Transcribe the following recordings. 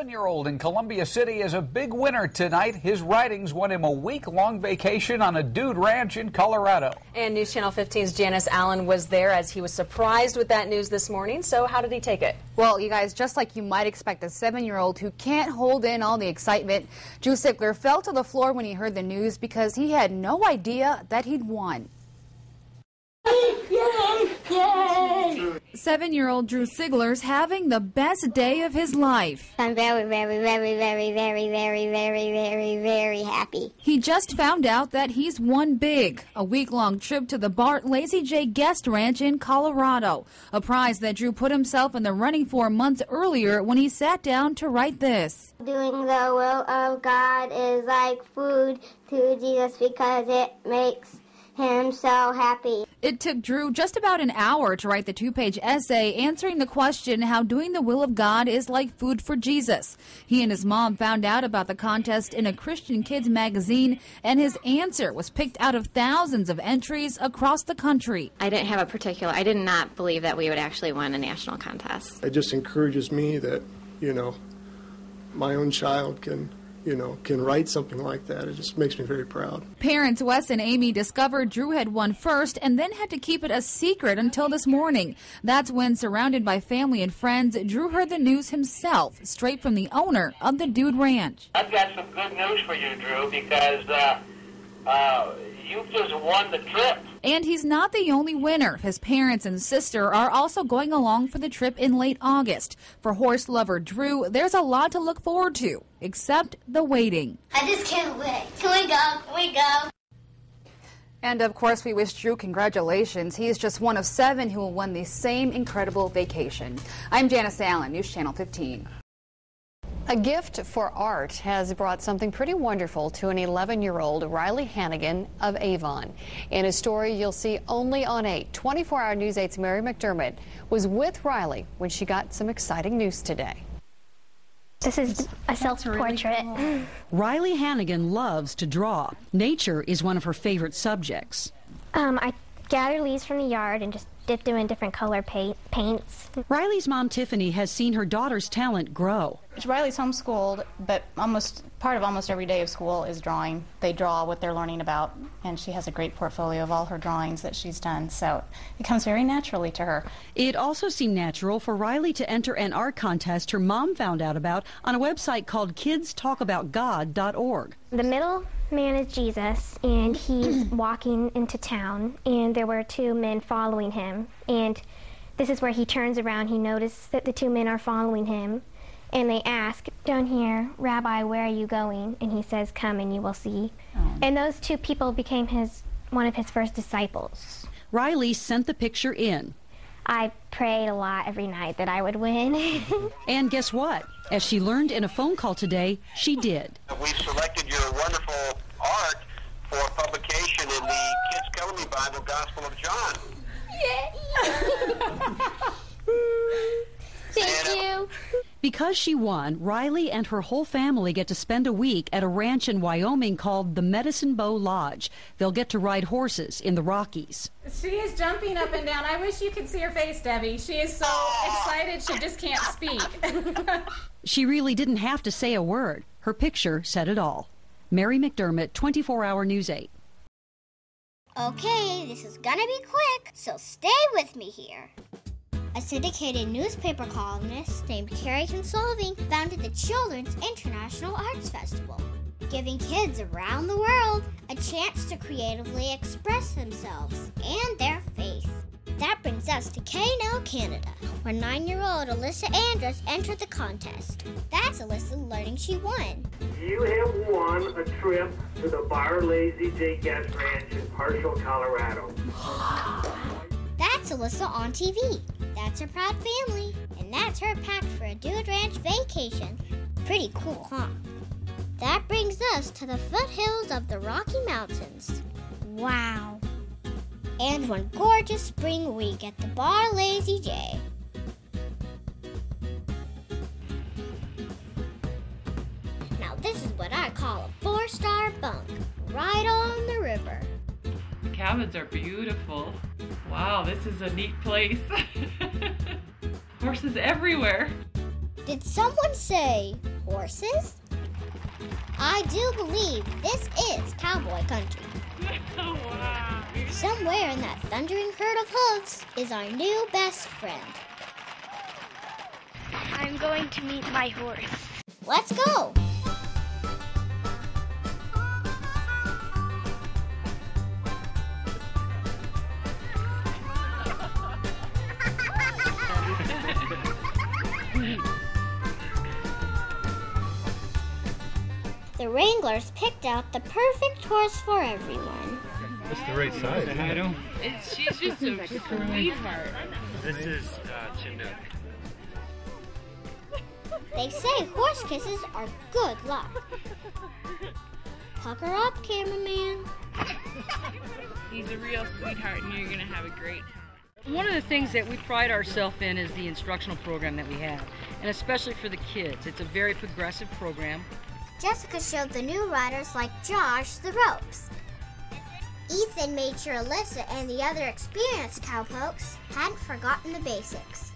7-year-old in Columbia City is a big winner tonight. His writings won him a week-long vacation on a dude ranch in Colorado. And News Channel 15's Janice Allen was there as he was surprised with that news this morning. So how did he take it? Well, you guys, just like you might expect a 7-year-old who can't hold in all the excitement, Drew Sigler fell to the floor when he heard the news because he had no idea that he'd won. Yay! Yay! 7-year-old Drew Sigler's having the best day of his life. I'm very happy. He just found out that he's won big. A week-long trip to the Bart Lazy J Guest Ranch in Colorado. A prize that Drew put himself in the running for months earlier when he sat down to write this. Doing the will of God is like food to Jesus because it makes him so happy. It took Drew just about an hour to write the 2-page essay answering the question how doing the will of God is like food for Jesus. He and his mom found out about the contest in a Christian Kids magazine, and his answer was picked out of thousands of entries across the country. I did not believe that we would actually win a national contest. It just encourages me that, my own child can write something like that. It just makes me very proud. Parents Wes and Amy discovered Drew had won first and then had to keep it a secret until this morning. That's when, surrounded by family and friends, Drew heard the news himself, straight from the owner of the Dude Ranch. I've got some good news for you, Drew, because you've just won the trip. And he's not the only winner. His parents and sister are also going along for the trip in late August. For horse lover Drew, there's a lot to look forward to, except the waiting. I just can't wait. Can we go? Can we go? And of course, we wish Drew congratulations. He is just one of 7 who will win the same incredible vacation. I'm Janice Allen, News Channel 15. A gift for art has brought something pretty wonderful to an 11-year-old Riley Hannigan of Avon. In a story you'll see only on 8, 24-hour News 8's Mary McDermott was with Riley when she got some exciting news today. This is a self-portrait. Really cool. Riley Hannigan loves to draw. Nature is one of her favorite subjects. I gather leaves from the yard and just dip them in different color paints. Riley's mom, Tiffany, has seen her daughter's talent grow. Riley's homeschooled, but part of almost every day of school is drawing. They draw what they're learning about, and she has a great portfolio of all her drawings that she's done, so it comes very naturally to her. It also seemed natural for Riley to enter an art contest her mom found out about on a website called kidstalkaboutgod.org. The middle man is Jesus, and he's walking into town, and there were 2 men following him, and this is where he turns around. He noticed that the 2 men are following him, and they ask down here, "Rabbi, where are you going?" And he says, "Come and you will see." And those 2 people became one of his first disciples. Riley sent the picture in. I prayed a lot every night that I would win. And guess what? As she learned in a phone call today, she did. We've selected your wonderful art for publication in the Kids Color Me Bible Gospel of John. Yay! Thank you. Because she won, Riley and her whole family get to spend a week at a ranch in Wyoming called the Medicine Bow Lodge. They'll get to ride horses in the Rockies. She is jumping up and down. I wish you could see her face, Debbie. She is so excited she just can't speak. She really didn't have to say a word. Her picture said it all. Mary McDermott, 24-hour News 8. Okay, this is gonna be quick, so stay with me here. A syndicated newspaper columnist named Carrie Consolving founded the Children's International Arts Festival, giving kids around the world a chance to creatively express themselves and their faith. That brings us to Kano, Canada, where 9-year-old Alyssa Andrus entered the contest. That's Alyssa learning she won. You have won a trip to the Bar Lazy J Guest Ranch in Parshall, Colorado. That's Alyssa on TV. That's her proud family. And that's her packed for a Dude Ranch vacation. Pretty cool, huh? That brings us to the foothills of the Rocky Mountains. Wow. And one gorgeous spring week at the Bar Lazy J. Now this is what I call a 4-star bunk, right on the river. The cabins are beautiful. Wow, this is a neat place. Horses everywhere. Did someone say Horses? I do believe this is cowboy country. Wow. Somewhere in that thundering herd of hooves is our new best friend. I'm going to meet my horse. Let's go! The Wranglers picked out the perfect horse for everyone. That's the right size. I don't. She's just a sweetheart. This is Chinook. They say horse kisses are good luck. Pucker up, cameraman. He's a real sweetheart, and you're gonna have a great time. One of the things that we pride ourselves in is the instructional program that we have, and especially for the kids. It's a very progressive program. Jessica showed the new riders like Josh the ropes. Ethan made sure Alyssa and the other experienced cowpokes hadn't forgotten the basics.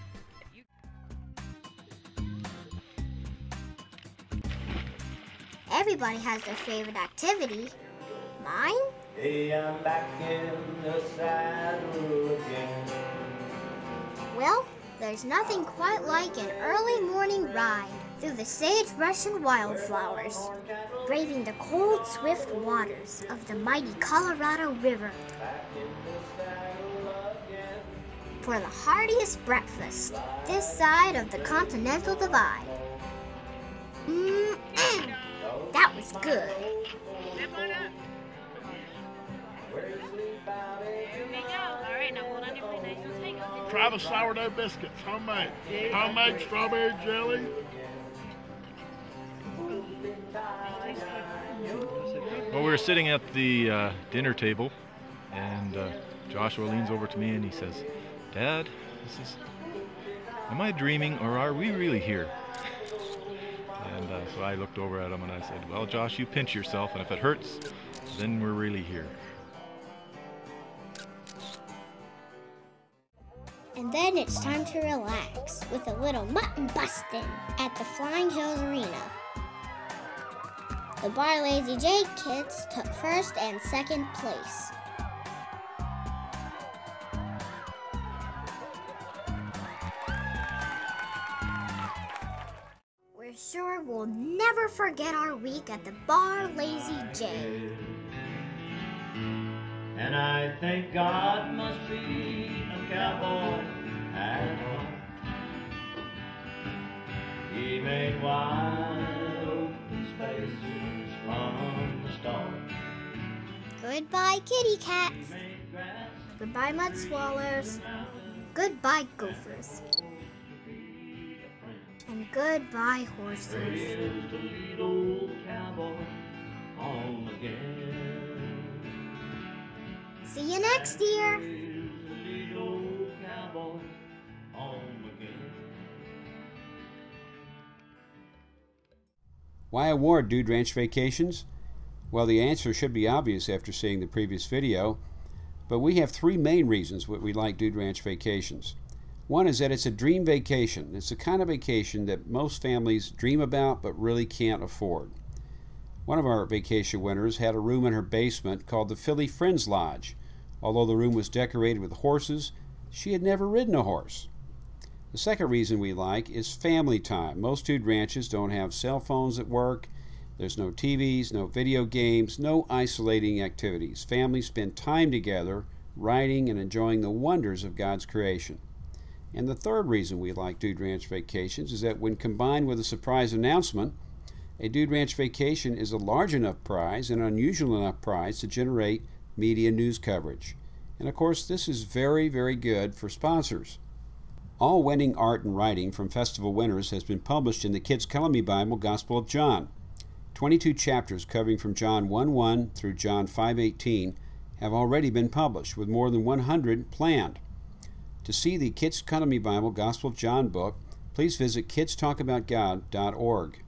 Everybody has their favorite activity. Mine? Hey, I'm back in the saddle again. Well, there's nothing quite like an early morning ride through the sagebrush and wildflowers, braving the cold, swift waters of the mighty Colorado River for the heartiest breakfast this side of the Continental Divide. That was good. Travis sourdough biscuits, homemade. Homemade strawberry jelly. Well, we were sitting at the dinner table, and Joshua leans over to me and he says, "Dad, am I dreaming or are we really here?" And so I looked over at him and I said, "Well, Josh, you pinch yourself, and if it hurts, then we're really here." And then it's time to relax with a little mutton bustin' at the Flying Hills Arena. The Bar Lazy J kids took first and second place. We're sure we'll never forget our week at the Bar Lazy J. And I think God must be a cowboy at heart. He made wide open spaces from the start. Goodbye, kitty cats. Goodbye, mud swallows. Goodbye, gophers. And goodbye, horses. Here's the lead old cowboy home again. See you next year. Here's the lead old cowboy home again. Why award Dude Ranch Vacations? Well, the answer should be obvious after seeing the previous video, but we have three main reasons why we like Dude Ranch Vacations. One is that it's a dream vacation. It's the kind of vacation that most families dream about but really can't afford. One of our vacation winners had a room in her basement called the Philly Friends Lodge. Although the room was decorated with horses, she had never ridden a horse. The second reason we like is family time. Most Dude Ranches don't have cell phones at work. There's no TVs, no video games, no isolating activities. Families spend time together, riding and enjoying the wonders of God's creation. And the third reason we like Dude Ranch Vacations is that when combined with a surprise announcement, a Dude Ranch Vacation is a large enough prize and unusual enough prize to generate media news coverage. And of course, this is very, very good for sponsors. All winning art and writing from festival winners has been published in the Kids Color Me Bible, Gospel of John. 22 chapters covering from John 1:1 through John 5:18 have already been published, with more than 100 planned. To see the Kids Color Me Bible, Gospel of John book, please visit kidstalkaboutgod.org.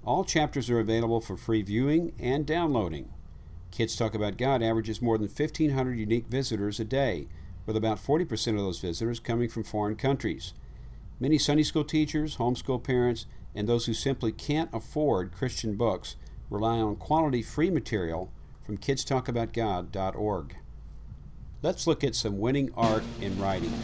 All chapters are available for free viewing and downloading. Kids Talk About God averages more than 1,500 unique visitors a day, with about 40% of those visitors coming from foreign countries. Many Sunday school teachers, homeschool parents, and those who simply can't afford Christian books rely on quality free material from kidstalkaboutgod.org. Let's look at some winning art in writing.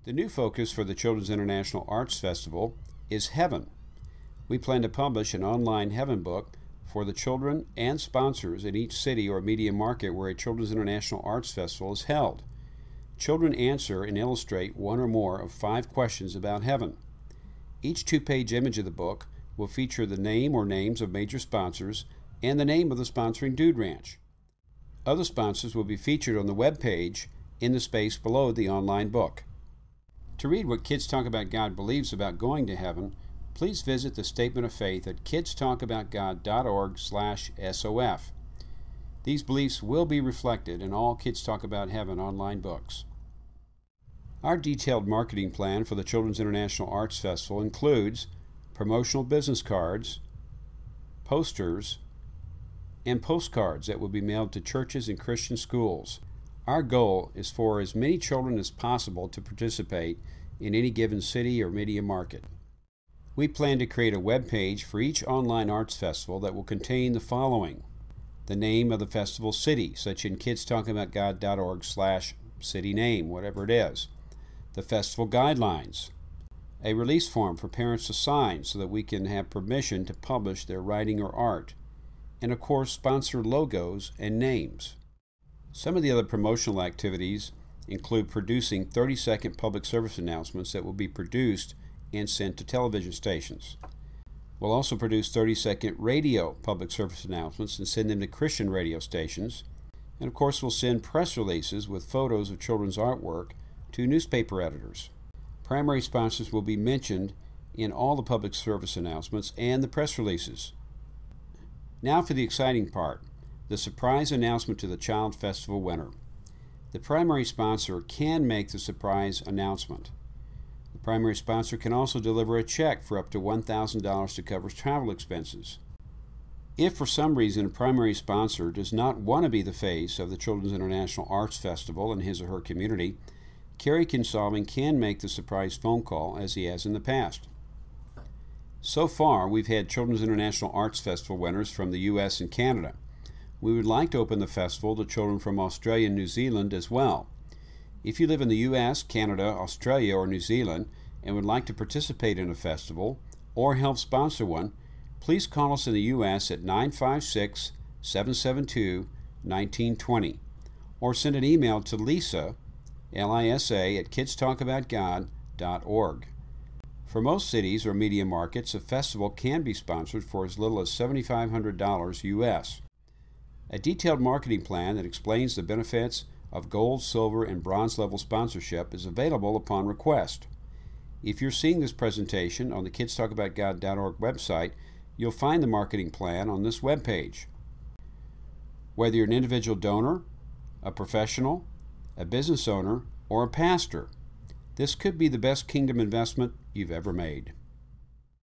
The new focus for the Children's International Arts Festival is Heaven. We plan to publish an online Heaven book for the children and sponsors in each city or media market where a Children's International Arts Festival is held. Children answer and illustrate one or more of 5 questions about heaven. Each 2-page image of the book will feature the name or names of major sponsors and the name of the sponsoring Dude Ranch. Other sponsors will be featured on the web page in the space below the online book. To read what Kids Talk About God believes about going to heaven, please visit the Statement of Faith at kidstalkaboutgod.org/SOF. These beliefs will be reflected in all Kids Talk About Heaven online books. Our detailed marketing plan for the Children's International Arts Festival includes promotional business cards, posters, and postcards that will be mailed to churches and Christian schools. Our goal is for as many children as possible to participate in any given city or media market. We plan to create a web page for each online arts festival that will contain the following: the name of the festival city, such in kidstalkaboutgod.org/city name, whatever it is, the festival guidelines, a release form for parents to sign so that we can have permission to publish their writing or art, and of course sponsor logos and names. Some of the other promotional activities include producing 30-second public service announcements that will be produced and sent to television stations. We'll also produce 30-second radio public service announcements and send them to Christian radio stations. And of course, we'll send press releases with photos of children's artwork to newspaper editors. Primary sponsors will be mentioned in all the public service announcements and the press releases. Now for the exciting part: the surprise announcement to the Child Festival winner. The primary sponsor can make the surprise announcement. The primary sponsor can also deliver a check for up to $1,000 to cover travel expenses. If for some reason a primary sponsor does not want to be the face of the Children's International Arts Festival in his or her community, Kerry Kinsolving can make the surprise phone call as he has in the past. So far, we've had Children's International Arts Festival winners from the U.S. and Canada. We would like to open the festival to children from Australia and New Zealand as well. If you live in the U.S., Canada, Australia, or New Zealand and would like to participate in a festival or help sponsor one, please call us in the U.S. at 956-772-1920 or send an email to Lisa, Lisa, at kidstalkaboutgod.org. For most cities or media markets, a festival can be sponsored for as little as $7,500 U.S. A detailed marketing plan that explains the benefits of gold, silver, and bronze level sponsorship is available upon request. If you're seeing this presentation on the kidstalkaboutgod.org website, you'll find the marketing plan on this webpage. Whether you're an individual donor, a professional, a business owner, or a pastor, this could be the best kingdom investment you've ever made.